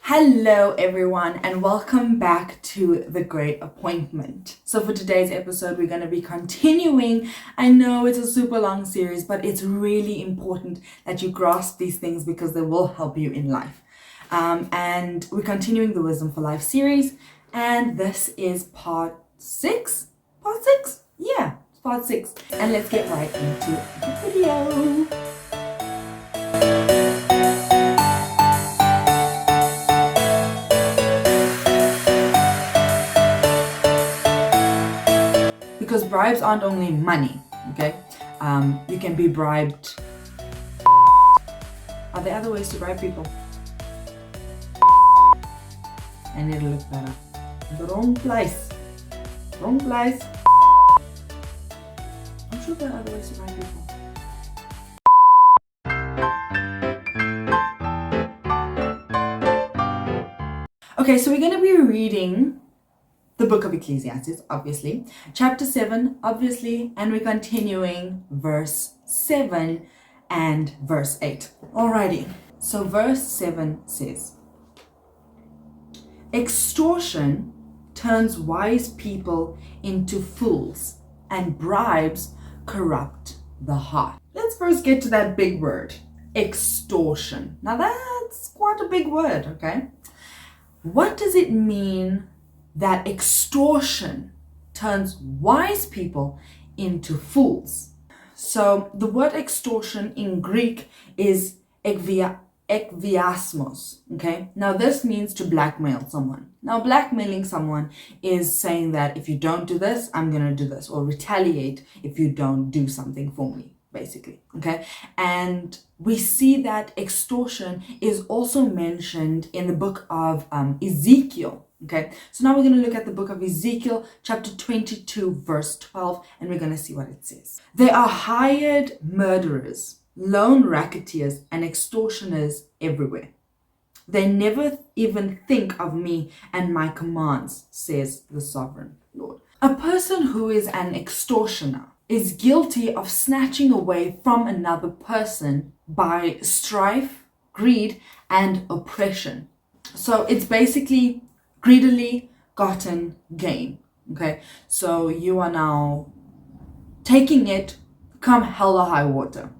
Hello everyone and welcome back to The Great Appointment. So for today's episode we're going to be continuing. I know it's a super long series, but it's really important that you grasp these things because they will help you in life. And we're continuing the Wisdom for Life series, and this is part 6? Part 6? Yeah, it's part 6. And let's get right into the video. Because bribes aren't only money, okay? You can be bribed. Are there other ways to bribe people? And it'll look better. The wrong place. Wrong place. I'm sure there are other ways to bribe people. Okay, so we're going to be reading the book of Ecclesiastes, obviously, chapter 7, obviously, and we're continuing verse 7 and verse 8. Alrighty, so verse 7 says, extortion turns wise people into fools, and bribes corrupt the heart. Let's first get to that big word, extortion. Now that's quite a big word, okay? What does it mean that extortion turns wise people into fools? So the word extortion in Greek is ekviasmos, okay? Now this means to blackmail someone. Now blackmailing someone is saying that if you don't do this, I'm gonna do this, or retaliate if you don't do something for me, basically, okay? And we see that extortion is also mentioned in the book of Ezekiel. Okay, so now we're going to look at the book of Ezekiel, chapter 22, verse 12, and we're going to see what it says. There are hired murderers, lone racketeers, and extortioners everywhere. They never even think of me and my commands, says the sovereign Lord. A person who is an extortioner is guilty of snatching away from another person by strife, greed, and oppression. So it's basically greedily gotten gain, okay? So you are now taking it, come hell or high water.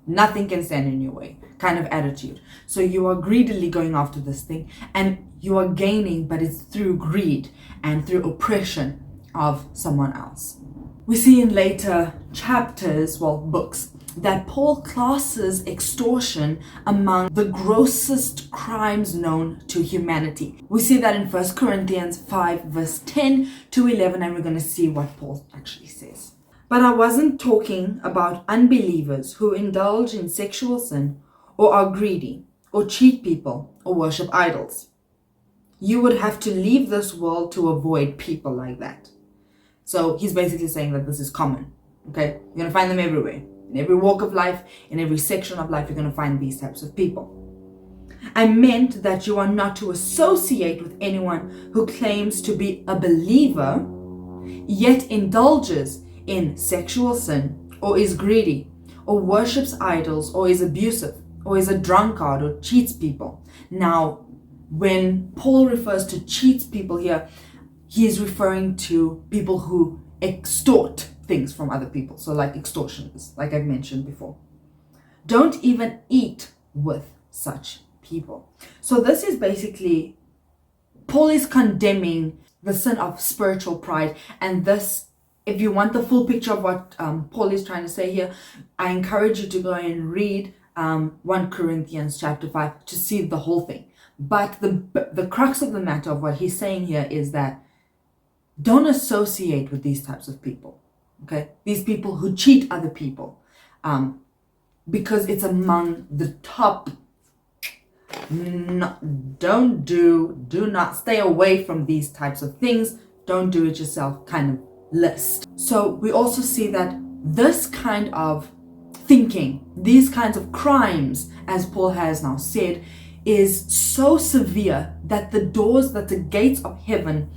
Nothing can stand in your way kind of attitude. So you are greedily going after this thing and you are gaining, but it's through greed and through oppression of someone else. We see in later chapters, books, that Paul classes extortion among the grossest crimes known to humanity. We see that in 1 Corinthians 5 verse 10 to 11, and we're going to see what Paul actually says. But I wasn't talking about unbelievers who indulge in sexual sin or are greedy or cheat people or worship idols. You would have to leave this world to avoid people like that. So he's basically saying that this is common, okay? You're going to find them everywhere. In every walk of life, in every section of life, you're going to find these types of people. I meant that you are not to associate with anyone who claims to be a believer, yet indulges in sexual sin, or is greedy, or worships idols, or is abusive, or is a drunkard, or cheats people. Now, when Paul refers to cheats people here, he is referring to people who extort things from other people. So like extortioners, like I've mentioned before. Don't even eat with such people. So this is basically, Paul is condemning the sin of spiritual pride. And this, if you want the full picture of what Paul is trying to say here, I encourage you to go and read 1 Corinthians chapter 5 to see the whole thing. But the crux of the matter of what he's saying here is that don't associate with these types of people. Okay, these people who cheat other people, because it's among the top. Do not stay away from these types of things. Don't do it yourself kind of list. So we also see that this kind of thinking, these kinds of crimes, as Paul has now said, is so severe that the gates of heaven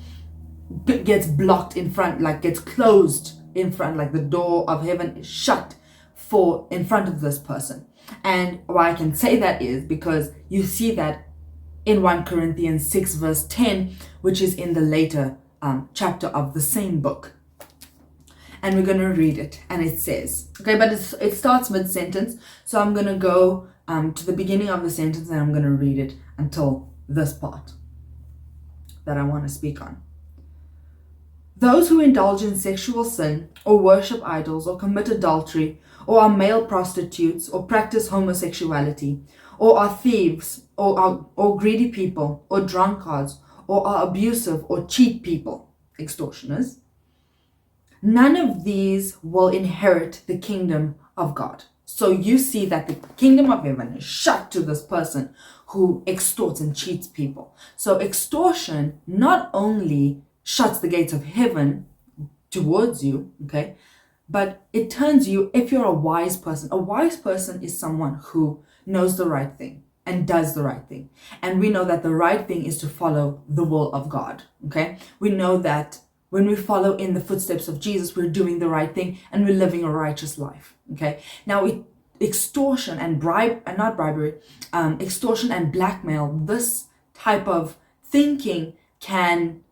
gets blocked in front, like gets closed in front, like the door of heaven is shut in front of this person. And why I can say that is because you see that in 1 Corinthians 6 verse 10, which is in the later chapter of the same book. And we're going to read it, and it says, okay, but it starts mid-sentence, so I'm going to go to the beginning of the sentence, and I'm going to read it until this part that I want to speak on. Those who indulge in sexual sin, or worship idols, or commit adultery, or are male prostitutes, or practice homosexuality, or are thieves, or greedy people, or drunkards, or are abusive or cheat people, extortioners, none of these will inherit the kingdom of God. So you see that the kingdom of heaven is shut to this person who extorts and cheats people. So extortion not only shuts the gates of heaven towards you, okay, but it turns you, if you're a wise person is someone who knows the right thing and does the right thing. And we know that the right thing is to follow the will of God, okay? We know that when we follow in the footsteps of Jesus, we're doing the right thing and we're living a righteous life, okay? Now, extortion and extortion and blackmail, this type of thinking can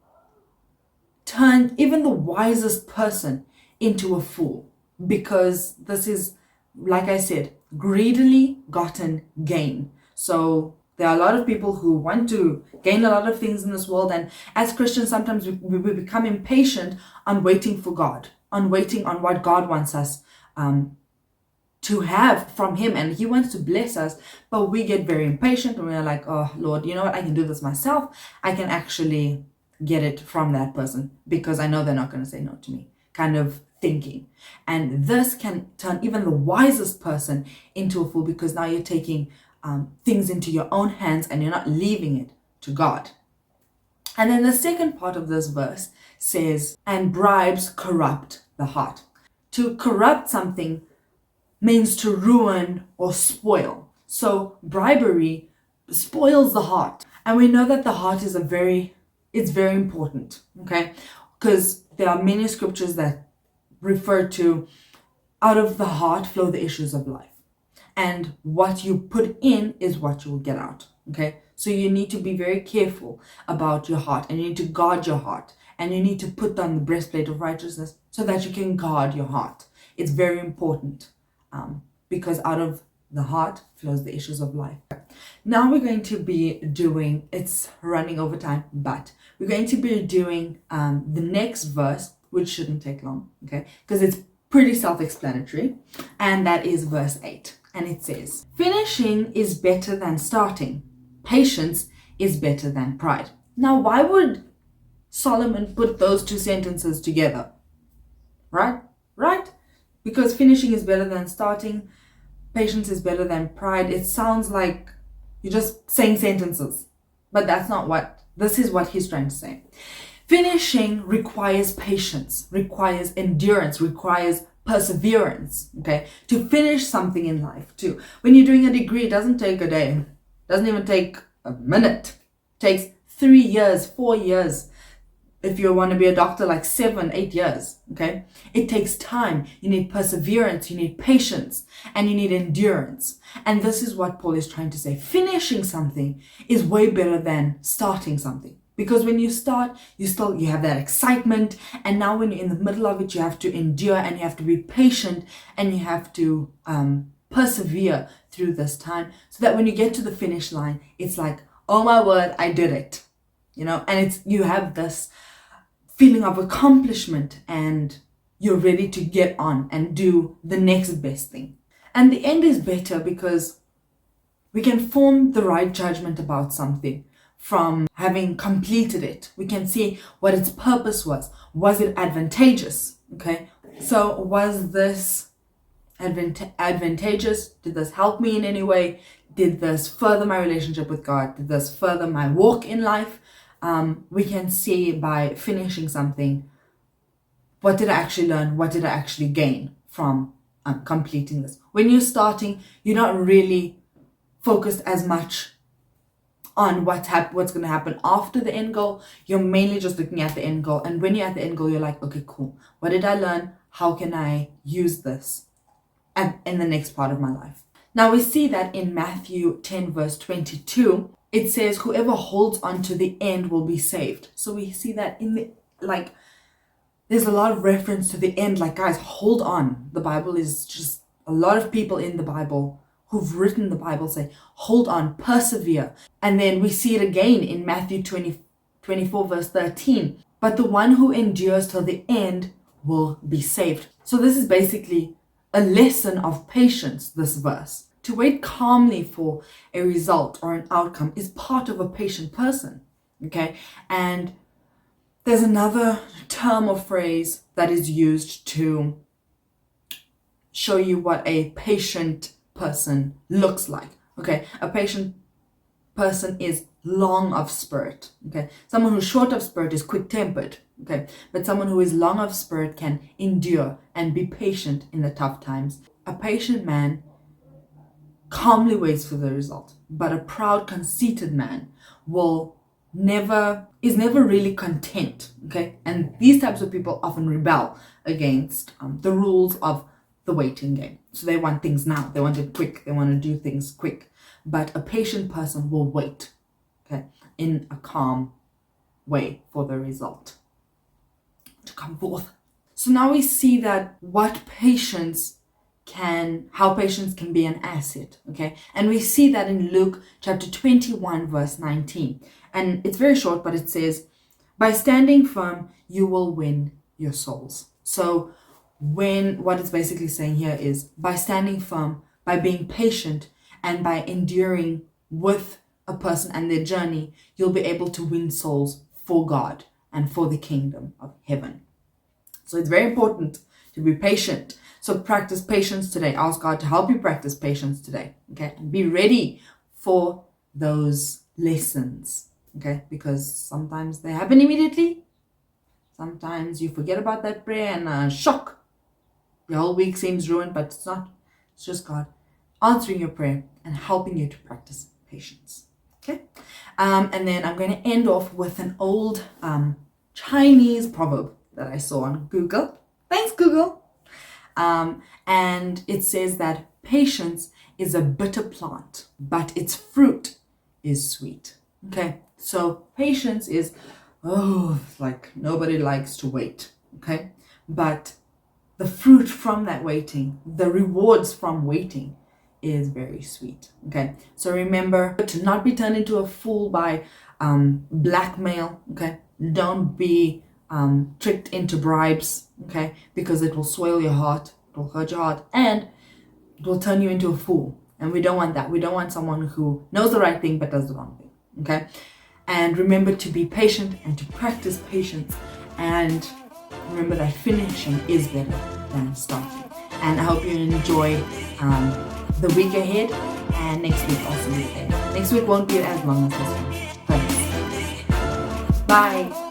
turn even the wisest person into a fool, because this is, like I said, greedily gotten gain. So there are a lot of people who want to gain a lot of things in this world, and as Christians sometimes we become impatient on waiting for God, on waiting on what God wants us to have from him, and he wants to bless us, but we get very impatient and we're like, oh Lord, you know what, I can do this myself. I can actually get it from that person because I know they're not going to say no to me, kind of thinking. And this can turn even the wisest person into a fool, because now you're taking things into your own hands and you're not leaving it to God. And then the second part of this verse says, and bribes corrupt the heart. To corrupt something means to ruin or spoil. So bribery spoils the heart. And we know that the heart is it's very important, okay? Because there are many scriptures that refer to, out of the heart flow the issues of life. And what you put in is what you will get out, okay? So you need to be very careful about your heart, and you need to guard your heart, and you need to put on the breastplate of righteousness so that you can guard your heart. It's very important because out of the heart flows the issues of life. Now we're going to be doing, it's running over time, but we're going to be doing the next verse, which shouldn't take long, okay? Because it's pretty self-explanatory, and that is verse 8. And it says, finishing is better than starting. Patience is better than pride. Now, why would Solomon put those two sentences together? Right? Because finishing is better than starting. Patience is better than pride. It sounds like you're just saying sentences, but that's not this is what he's trying to say. Finishing requires patience, requires endurance, requires perseverance, okay? To finish something in life, too. When you're doing a degree, it doesn't take a day. It doesn't even take a minute. It takes 3 years, 4 years. If you want to be a doctor, like 7, 8 years, okay? It takes time. You need perseverance, you need patience, and you need endurance. And this is what Paul is trying to say. Finishing something is way better than starting something. Because when you start, you have that excitement, and now when you're in the middle of it, you have to endure, and you have to be patient, and you have to persevere through this time, so that when you get to the finish line, it's like, oh my word, I did it, you know. And you have this feeling of accomplishment, and you're ready to get on and do the next best thing. And the end is better because we can form the right judgment about something from having completed it. We can see what its purpose was. Was it advantageous? Okay, so was this advantageous? Did this help me in any way? Did this further my relationship with God? Did this further my walk in life? We can see by finishing something, what did I actually learn? What did I actually gain from completing this? When you're starting, you're not really focused as much on what's going to happen after the end goal. You're mainly just looking at the end goal. And when you're at the end goal, you're like, okay, cool. What did I learn? How can I use this in the next part of my life? Now we see that in Matthew 10 verse 22, it says whoever holds on to the end will be saved. So we see that in the, like, there's a lot of reference to the end. Like, guys, hold on. The Bible is just, a lot of people in the Bible who've written the Bible say, hold on, persevere. And then we see it again in Matthew 24 verse 13. But the one who endures till the end will be saved. So this is basically a lesson of patience, this verse. To wait calmly for a result or an outcome is part of a patient person, okay? And there's another term or phrase that is used to show you what a patient person looks like, okay? A patient person is long of spirit, okay? Someone who's short of spirit is quick-tempered, okay? But someone who is long of spirit can endure and be patient in the tough times. A patient man calmly waits for the result, but a proud, conceited man is never really content, okay? And these types of people often rebel against the rules of the waiting game. So they want things now, they want it quick, they want to do things quick. But a patient person will wait, okay, in a calm way for the result to come forth. So now we see that how patience can be an asset, okay? And we see that in Luke chapter 21 verse 19. And it's very short, but it says, by standing firm, you will win your souls. So what it's basically saying here is, by standing firm, by being patient, and by enduring with a person and their journey, you'll be able to win souls for God and for the kingdom of heaven. So it's very important to be patient. So practice patience today. Ask God to help you practice patience today, okay? And be ready for those lessons, okay? Because sometimes they happen immediately. Sometimes you forget about that prayer and shock. Your whole week seems ruined, but it's not. It's just God answering your prayer and helping you to practice patience, okay? And then I'm going to end off with an old Chinese proverb that I saw on Google. Thanks, Google. And it says that patience is a bitter plant, but its fruit is sweet. Okay, so patience is, like nobody likes to wait. Okay, but the fruit from that waiting, the rewards from waiting, is very sweet. Okay, so remember to not be turned into a fool by blackmail. Okay, don't be tricked into bribes, okay, because it will soil your heart, it will hurt your heart, and it will turn you into a fool. And we don't want that. We don't want someone who knows the right thing but does the wrong thing, okay? And remember to be patient and to practice patience, and remember that finishing is better than starting. And I hope you enjoy the week ahead, and next week also. Next week won't be as long as this one. Thanks. Bye.